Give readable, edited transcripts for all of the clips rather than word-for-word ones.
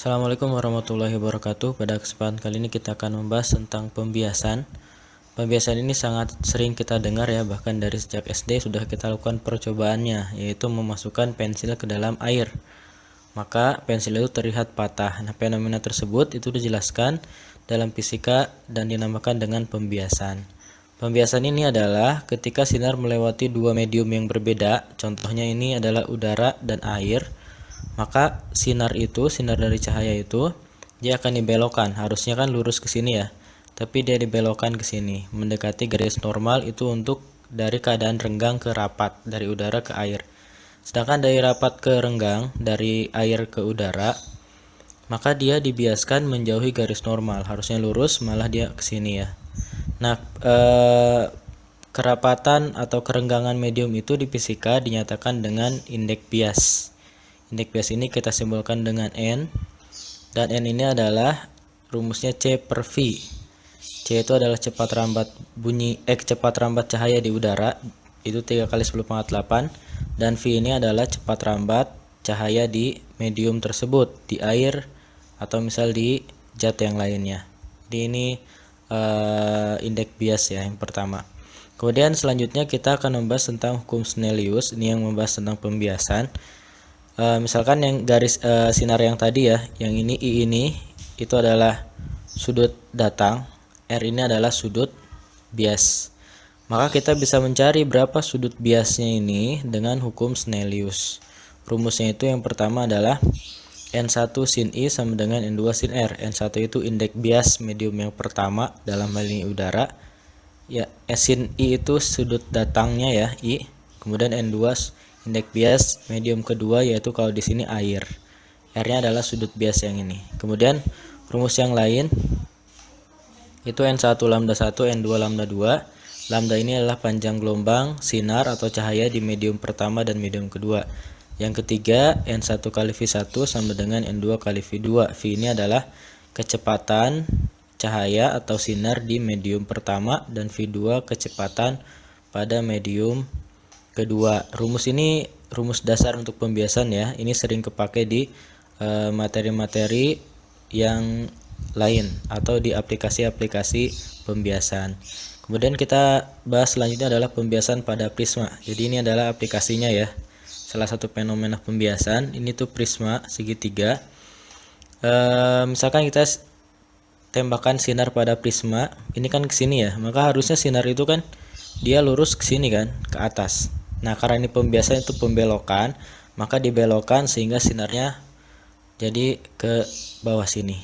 Assalamualaikum warahmatullahi wabarakatuh. Pada kesempatan kali ini kita akan membahas tentang pembiasan. Pembiasan ini sangat sering kita dengar ya, bahkan dari sejak SD sudah kita lakukan percobaannya, yaitu memasukkan pensil ke dalam air. Maka pensil itu terlihat patah. Nah, fenomena tersebut itu dijelaskan dalam fisika dan dinamakan dengan pembiasan. Pembiasan ini adalah ketika sinar melewati dua medium yang berbeda, contohnya ini adalah udara dan air. Maka sinar dari cahaya itu dia akan dibelokkan. Harusnya kan lurus ke sini ya, tapi dia dibelokkan ke sini mendekati garis normal itu untuk dari keadaan renggang ke rapat, dari udara ke air. Sedangkan dari rapat ke renggang, dari air ke udara, maka dia dibiaskan menjauhi garis normal. Harusnya lurus, malah dia ke sini ya. Nah, kerapatan atau kerenggangan medium itu di fisika dinyatakan dengan indeks bias. Indeks bias ini kita simbolkan dengan N, dan N ini adalah rumusnya C per V. C itu adalah cepat rambat cahaya di udara, itu 3 kali 10 pangkat 8, dan V ini adalah cepat rambat cahaya di medium tersebut, di air atau misal di zat yang lainnya. Jadi ini indeks bias ya yang pertama. Kemudian selanjutnya kita akan membahas tentang hukum Snellius, ini yang membahas tentang pembiasan. Misalkan yang garis sinar yang tadi ya, yang ini I ini itu adalah sudut datang, R ini adalah sudut bias. Maka kita bisa mencari berapa sudut biasnya ini dengan hukum Snellius. Rumusnya itu yang pertama adalah N1 sin I sama dengan N2 sin R. N1 itu indeks bias medium yang pertama dalam hal ini udara. Ya, sin I itu sudut datangnya ya, I. Kemudian N2 indeks bias medium kedua, yaitu kalau di sini air. R-nya adalah sudut bias yang ini. Kemudian rumus yang lain itu N1 lambda 1, N2 lambda 2. Lambda ini adalah panjang gelombang sinar atau cahaya di medium pertama dan medium kedua. Yang ketiga, N1 kali V1 sama dengan N2 kali V2. V ini adalah kecepatan cahaya atau sinar di medium pertama, dan V2 kecepatan pada medium kedua. Rumus ini rumus dasar untuk pembiasan ya. Ini sering kepake di materi-materi yang lain atau di aplikasi-aplikasi pembiasan. Kemudian kita bahas selanjutnya adalah pembiasan pada prisma. Jadi ini adalah aplikasinya ya. Salah satu fenomena pembiasan ini tuh prisma segitiga. Misalkan kita tembakan sinar pada prisma, ini kan ke sini ya. Maka harusnya sinar itu kan dia lurus ke sini kan, ke atas. Nah, karena ini pembiasan itu pembelokan, maka dibelokkan sehingga sinarnya jadi ke bawah sini.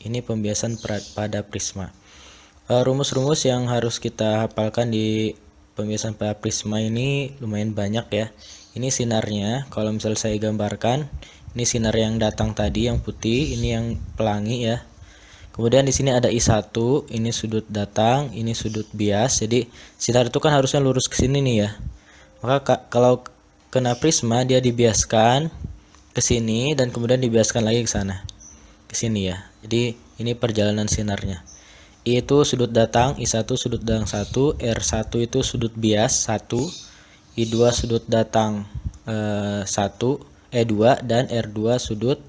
Ini pembiasan pada prisma. Rumus-rumus yang harus kita hafalkan di pembiasan pada prisma ini lumayan banyak ya. Ini sinarnya, kalau misalnya saya gambarkan, ini sinar yang datang tadi yang putih, ini yang pelangi ya. Kemudian di sini ada I1, ini sudut datang, ini sudut bias. Jadi sinar itu kan harusnya lurus ke sini nih ya. Maka kalau kena prisma dia dibiaskan ke sini dan kemudian dibiaskan lagi ke sana. Ke sini ya. Jadi ini perjalanan sinarnya. I itu sudut datang, I1 sudut datang 1, R1 itu sudut bias 1, I2 sudut datang 2 dan R2 sudut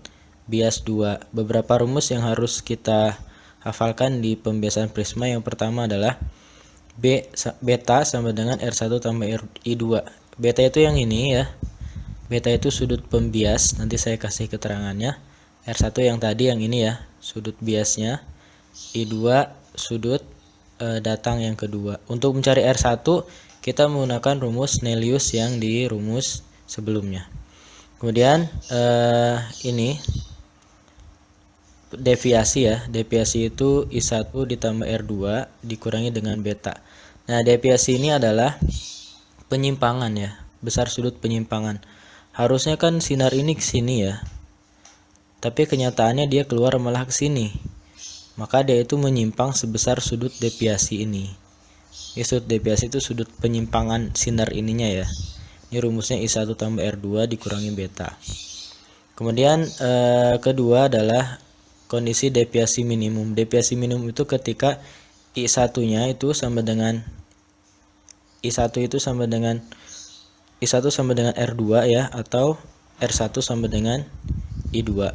bias 2. Beberapa rumus yang harus kita hafalkan di pembiasan prisma. Yang pertama adalah beta sama dengan R1 tambah I2. Beta itu yang ini ya. Beta itu sudut pembias, nanti saya kasih keterangannya. R1 yang tadi yang ini ya, sudut biasnya. I2 sudut datang yang kedua. Untuk mencari R1 kita menggunakan rumus Snellius yang di rumus sebelumnya. Kemudian ini deviasi ya. Deviasi itu I1 ditambah R2 dikurangi dengan beta. Nah, deviasi ini adalah penyimpangan ya, besar sudut penyimpangan. Harusnya kan sinar ini ke sini ya, tapi kenyataannya dia keluar malah ke sini. Maka dia itu menyimpang sebesar sudut deviasi ini. Sudut deviasi itu sudut penyimpangan sinar ininya ya. Ini rumusnya I1 tambah R2 dikurangi beta. Kemudian kedua adalah kondisi deviasi minimum. Deviasi minimum itu ketika I1-nya itu sama dengan I1 itu sama dengan I1 sama dengan R2 ya, atau R1 sama dengan I2.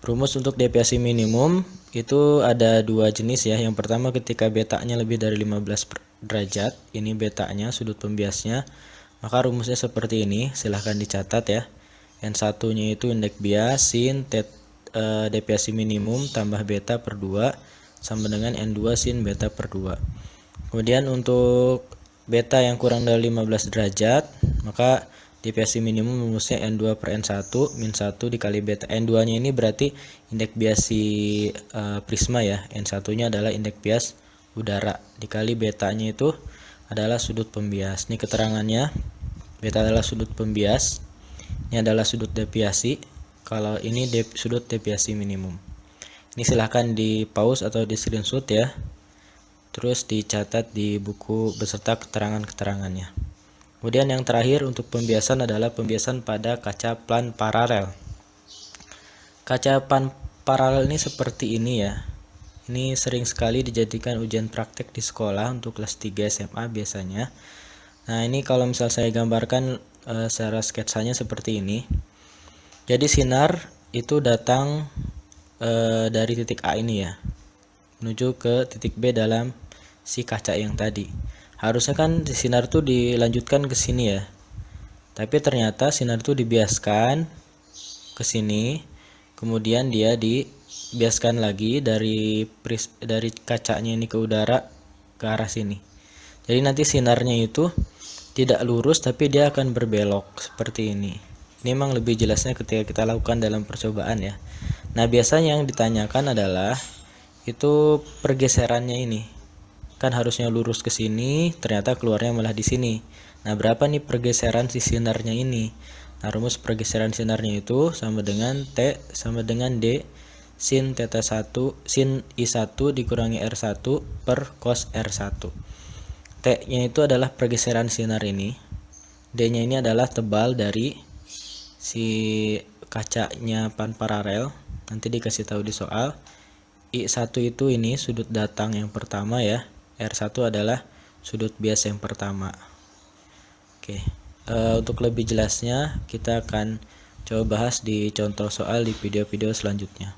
Rumus untuk deviasi minimum itu ada dua jenis ya. Yang pertama ketika betanya lebih dari 15 derajat, ini betanya sudut pembiasnya, maka rumusnya seperti ini, silahkan dicatat ya. N satunya itu indeks bias sin deviasi minimum tambah beta per 2 sama dengan N2 sin beta per 2. Kemudian untuk beta yang kurang dari 15 derajat, maka deviasi minimum rumusnya N2 per N1 min 1 dikali beta. N2 nya ini berarti indeks biasi prisma ya. N1 nya adalah indeks bias udara, dikali betanya itu adalah sudut pembias. Ini keterangannya, beta adalah sudut pembias, ini adalah sudut deviasi, kalau ini sudut deviasi minimum. Ini silahkan di pause atau di screenshot ya, terus dicatat di buku beserta keterangan-keterangannya. Kemudian yang terakhir untuk pembiasan adalah pembiasan pada kaca plan paralel. Kaca plan paralel ini seperti ini ya. Ini sering sekali dijadikan ujian praktek di sekolah untuk kelas 3 SMA biasanya. Nah, ini kalau misal saya gambarkan secara sketsanya seperti ini. Jadi sinar itu datang dari titik A ini ya, menuju ke titik B dalam si kaca yang tadi. Harusnya kan sinar itu dilanjutkan ke sini ya. Tapi ternyata sinar itu dibiaskan ke sini, kemudian dia dibiaskan lagi dari kacanya ini ke udara ke arah sini. Jadi nanti sinarnya itu tidak lurus tapi dia akan berbelok seperti ini. Ini memang lebih jelasnya ketika kita lakukan dalam percobaan ya. Nah, biasanya yang ditanyakan adalah itu pergeserannya ini. Kan harusnya lurus ke sini, ternyata keluarnya malah di sini. Nah, berapa nih pergeseran si sinarnya ini? Nah, rumus pergeseran sinarnya itu sama dengan T sama dengan D sin theta 1 sin I1 dikurangi R1 per cos R1. T-nya itu adalah pergeseran sinar ini. D-nya ini adalah tebal dari si kacanya pan paralel. Nanti dikasih tahu di soal. I1 itu ini sudut datang yang pertama ya. R1 adalah sudut bias yang pertama. Oke. Untuk lebih jelasnya kita akan coba bahas di contoh soal di video-video selanjutnya.